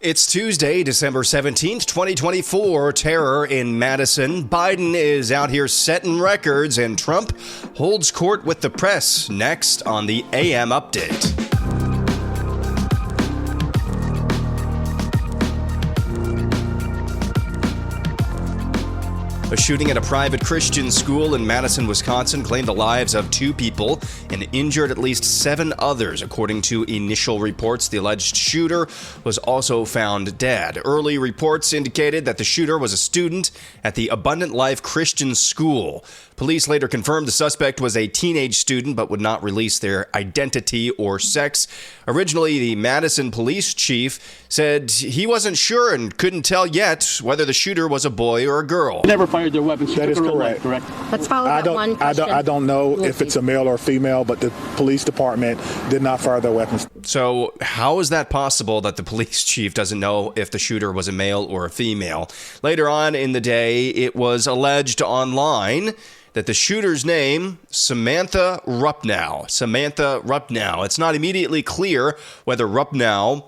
It's Tuesday, December 17th, 2024. Terror in Madison. Biden is out here setting records, and Trump holds court with the press. Next on the AM Update. A shooting at a private Christian school in Madison, Wisconsin claimed the lives of 2 people and injured at least 7 others. According to initial reports, the alleged shooter was also found dead. Early reports indicated that the shooter was a student at the Abundant Life Christian School. Police later confirmed the suspect was a teenage student but would not release their identity or sex. Originally, the Madison police chief said he wasn't sure and couldn't tell yet whether the shooter was a boy or a girl. Never fired their weapons. That is correct. Let's follow that one question. I don't know if it's a male or female, but the police department did not fire their weapons. So how is that possible that the police chief doesn't know if the shooter was a male or a female? Later on in the day, it was alleged online that the shooter's name, Samantha Rupnow. Samantha Rupnow. It's not immediately clear whether Rupnow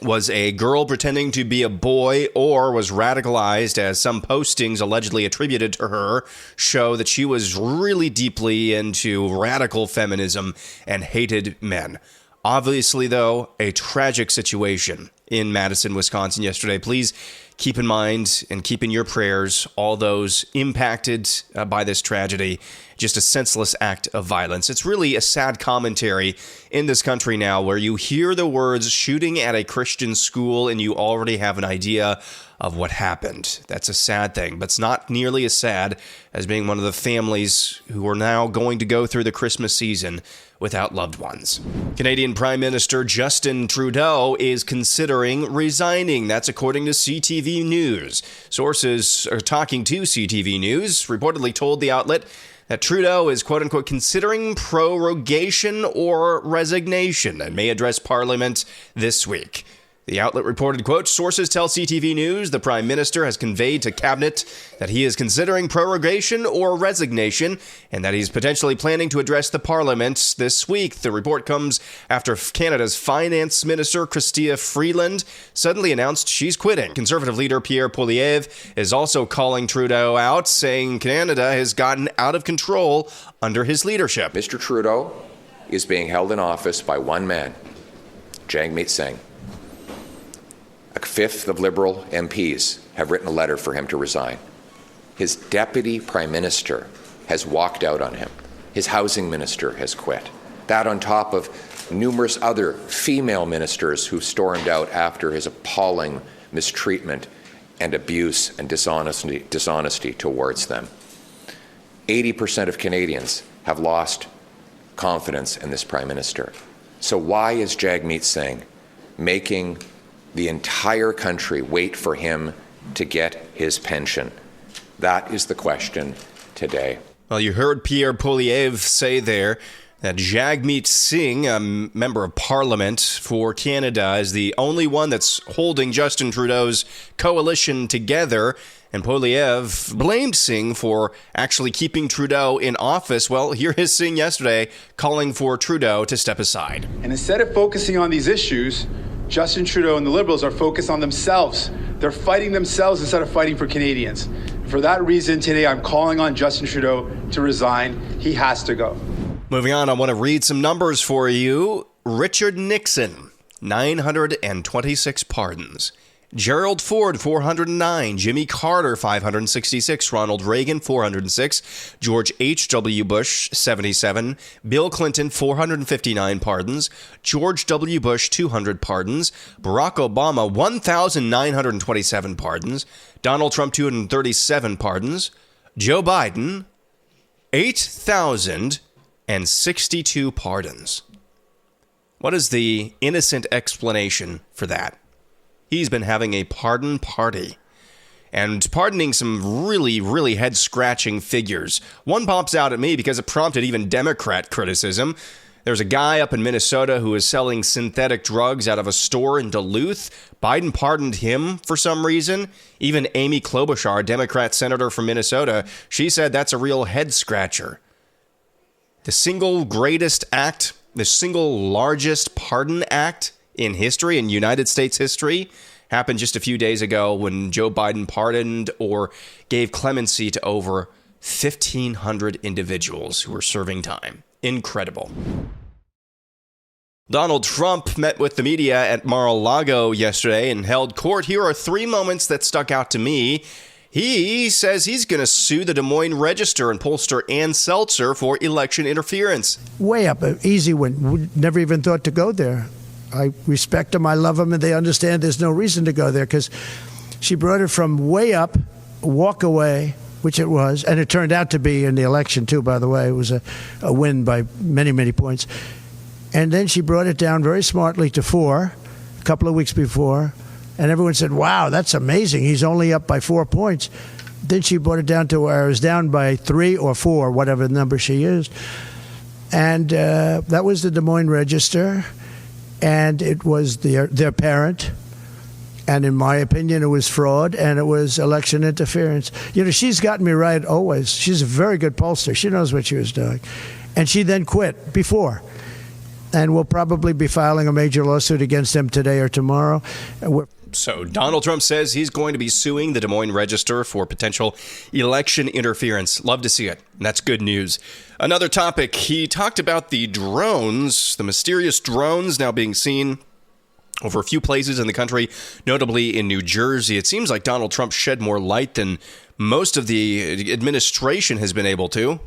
was a girl pretending to be a boy or was radicalized, as some postings allegedly attributed to her show that she was really deeply into radical feminism and hated men. Obviously, though, a tragic situation in Madison, Wisconsin yesterday. Please keep in mind and keep in your prayers all those impacted by this tragedy. Just a senseless act of violence. It's really a sad commentary in this country now where you hear the words shooting at a Christian school and you already have an idea of what happened. That's a sad thing, but it's not nearly as sad as being one of the families who are now going to go through the Christmas season without loved ones. Canadian Prime Minister Justin Trudeau is considering resigning. That's according to CTV News. Sources are talking to CTV News reportedly told the outlet that Trudeau is, quote-unquote, considering prorogation or resignation and may address Parliament this week. The outlet reported, quote, sources tell CTV News the Prime Minister has conveyed to Cabinet that he is considering prorogation or resignation and that he's potentially planning to address the Parliament this week. The report comes after Canada's Finance Minister, Chrystia Freeland, suddenly announced she's quitting. Conservative leader Pierre Poilievre is also calling Trudeau out, saying Canada has gotten out of control under his leadership. Mr. Trudeau is being held in office by one man, Jagmeet Singh. A fifth of Liberal MPs have written a letter for him to resign. His deputy prime minister has walked out on him. His housing minister has quit. That on top of numerous other female ministers who stormed out after his appalling mistreatment and abuse and dishonesty towards them. 80% of Canadians have lost confidence in this prime minister. So why is Jagmeet Singh making the entire country wait for him to get his pension? That is the question today. Well, you heard Pierre Poilievre say there that Jagmeet Singh, a member of Parliament for Canada, is the only one that's holding Justin Trudeau's coalition together. And Poilievre blamed Singh for actually keeping Trudeau in office. Well, here is Singh yesterday calling for Trudeau to step aside. And instead of focusing on these issues, Justin Trudeau and the Liberals are focused on themselves. They're fighting themselves instead of fighting for Canadians. For that reason, today I'm calling on Justin Trudeau to resign. He has to go. Moving on, I want to read some numbers for you. Richard Nixon, 926 pardons. Gerald Ford, 409. Jimmy Carter, 566. Ronald Reagan, 406. George H.W. Bush, 77. Bill Clinton, 459 pardons. George W. Bush, 200 pardons. Barack Obama, 1,927 pardons. Donald Trump, 237 pardons. Joe Biden, 8,062 pardons. What is the innocent explanation for that? He's been having a pardon party and pardoning some really, really head-scratching figures. One pops out at me because it prompted even Democrat criticism. There's a guy up in Minnesota who is selling synthetic drugs out of a store in Duluth. Biden pardoned him for some reason. Even Amy Klobuchar, Democrat senator from Minnesota, she said that's a real head-scratcher. The single greatest act, the single largest pardon act in history, in United States history, happened just a few days ago when Joe Biden pardoned or gave clemency to over 1,500 individuals who were serving time. Incredible. Donald Trump met with the media at Mar-a-Lago yesterday and held court. Here are 3 moments that stuck out to me. He says he's going to sue the Des Moines Register and pollster Ann Seltzer for election interference. Way up, an easy win. Never even thought to go there. I respect them, I love them, and they understand there's no reason to go there because she brought it from way up, walk away, which it was, and it turned out to be in the election too, by the way. It was a win by many, many points. And then she brought it down very smartly to 4 a couple of weeks before. And everyone said, wow, that's amazing. He's only up by 4 points. Then she brought it down to where it was down by 3 or 4, whatever number she used. And that was the Des Moines Register. And it was their parent. And in my opinion, it was fraud and it was election interference. You know, she's gotten me right always. She's a very good pollster. She knows what she was doing. And she then quit before. And we'll probably be filing a major lawsuit against them today or tomorrow. So Donald Trump says he's going to be suing the Des Moines Register for potential election interference. Love to see it. And that's good news. Another topic, he talked about the drones, the mysterious drones now being seen over a few places in the country, notably in New Jersey. It seems like Donald Trump shed more light than most of the administration has been able to.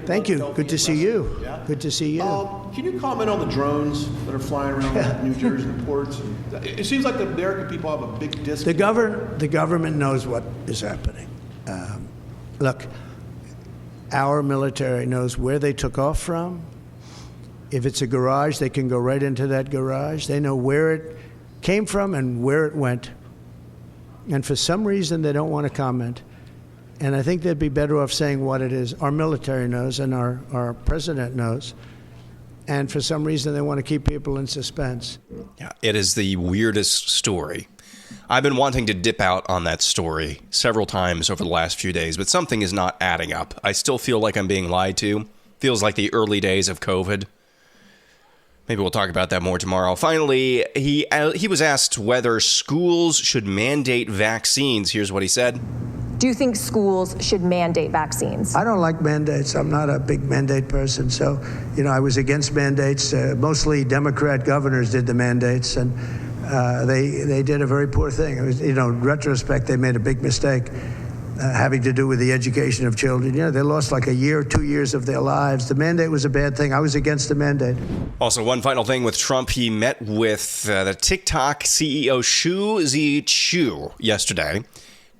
Thank you. Good to see you. Good to see you. Can you comment on the drones that are flying around New Jersey and the ports? It seems like the American people have a big disconnect. The government knows what is happening. Look, our military knows where they took off from. If it's a garage, they can go right into that garage. They know where it came from and where it went. And for some reason, they don't want to comment. And I think they'd be better off saying what it is. Our military knows and our president knows. And for some reason, they want to keep people in suspense. Yeah, it is the weirdest story. I've been wanting to dip out on that story several times over the last few days, but something is not adding up. I still feel like I'm being lied to. Feels like the early days of COVID. Maybe we'll talk about that more tomorrow. Finally, he was asked whether schools should mandate vaccines. Here's what he said. Do you think schools should mandate vaccines? I don't like mandates. I'm not a big mandate person. So, I was against mandates. Mostly Democrat governors did the mandates, and they did a very poor thing. It was, in retrospect, they made a big mistake having to do with the education of children. They lost like a year, 2 years of their lives. The mandate was a bad thing. I was against the mandate. Also, one final thing with Trump. He met with the TikTok CEO Shu Zhi-Chu yesterday.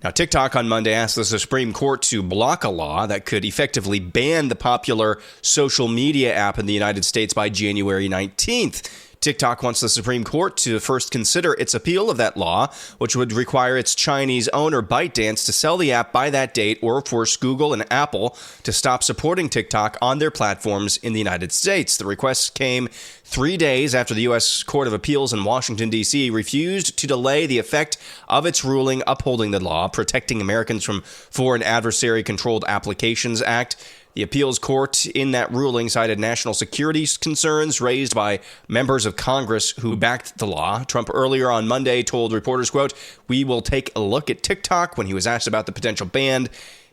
Now, TikTok on Monday asked the Supreme Court to block a law that could effectively ban the popular social media app in the United States by January 19th. TikTok wants the Supreme Court to first consider its appeal of that law, which would require its Chinese owner ByteDance to sell the app by that date or force Google and Apple to stop supporting TikTok on their platforms in the United States. The request came 3 days after the U.S. Court of Appeals in Washington, D.C. refused to delay the effect of its ruling upholding the law, Protecting Americans from Foreign Adversary-Controlled Applications Act. The appeals court in that ruling cited national security concerns raised by members of Congress who backed the law. Trump earlier on Monday told reporters, quote, "We will take a look at TikTok," when he was asked about the potential ban.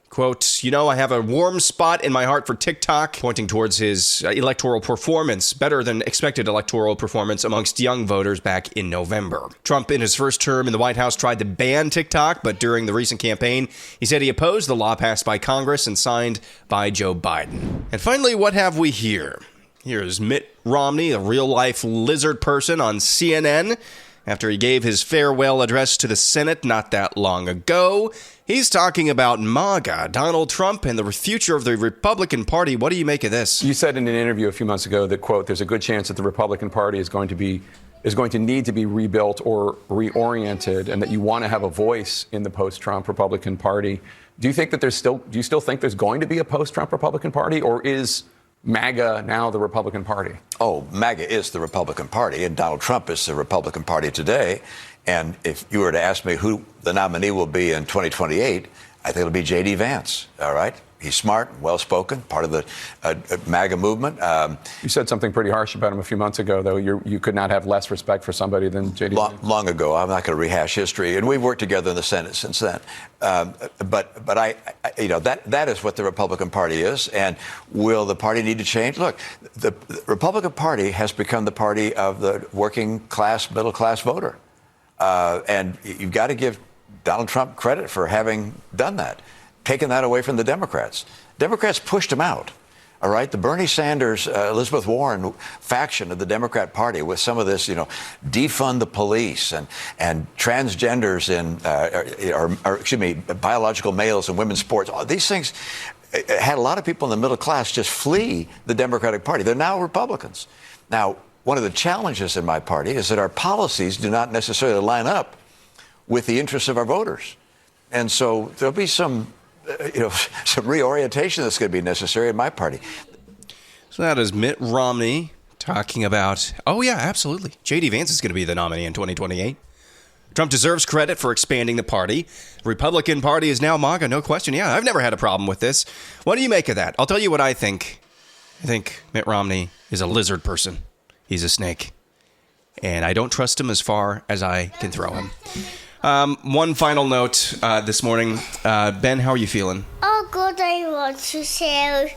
Quote, "I have a warm spot in my heart for TikTok," pointing towards his electoral performance, better than expected electoral performance amongst young voters back in November. Trump, in his first term in the White House, tried to ban TikTok, but during the recent campaign, he said he opposed the law passed by Congress and signed by Joe Biden. And finally, what have we here? Here's Mitt Romney, a real-life lizard person, on CNN. After he gave his farewell address to the Senate not that long ago, he's talking about MAGA, Donald Trump, and the future of the Republican Party. What do you make of this? You said in an interview a few months ago that, quote, there's a good chance that the Republican Party is going to need to be rebuilt or reoriented, and that you want to have a voice in the post-Trump Republican Party. Do you think that do you still think there's going to be a post-Trump Republican Party, or is MAGA now the Republican Party? Oh, MAGA is the Republican Party, and Donald Trump is the Republican Party today. And if you were to ask me who the nominee will be in 2028, I think it'll be J.D. Vance, all right? He's smart, well-spoken, part of the MAGA movement. You said something pretty harsh about him a few months ago, though. You could not have less respect for somebody than J.D. Vance. Long ago. I'm not going to rehash history. And we've worked together in the Senate since then. But that is what the Republican Party is. And will the party need to change? Look, the Republican Party has become the party of the working class, middle class voter. And you've got to give Donald Trump credit for having done that, taken that away from the Democrats. Democrats pushed him out. All right, the Bernie Sanders, Elizabeth Warren faction of the Democrat Party with some of this, defund the police and transgenders and, biological males in women's sports. All these things had a lot of people in the middle class just flee the Democratic Party. They're now Republicans. Now, one of the challenges in my party is that our policies do not necessarily line up with the interests of our voters. And so there'll be some reorientation that's going to be necessary in my party. So that is Mitt Romney talking about, oh, yeah, absolutely. J.D. Vance is going to be the nominee in 2028. Trump deserves credit for expanding the party. The Republican Party is now MAGA, no question. Yeah, I've never had a problem with this. What do you make of that? I'll tell you what I think. I think Mitt Romney is a lizard person. He's a snake. And I don't trust him as far as I can throw him. One final note this morning. Ben, how are you feeling? Oh, good. I want to say,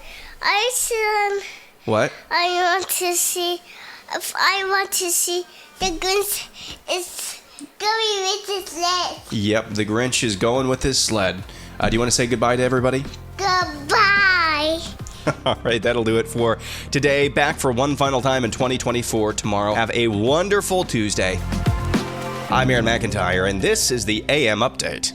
What? I want to see the Grinch is going with his sled. Yep, the Grinch is going with his sled. Do you want to say goodbye to everybody? Goodbye. All right, that'll do it for today. Back for one final time in 2024 tomorrow. Have a wonderful Tuesday. I'm Aaron McIntyre, and this is the AM Update.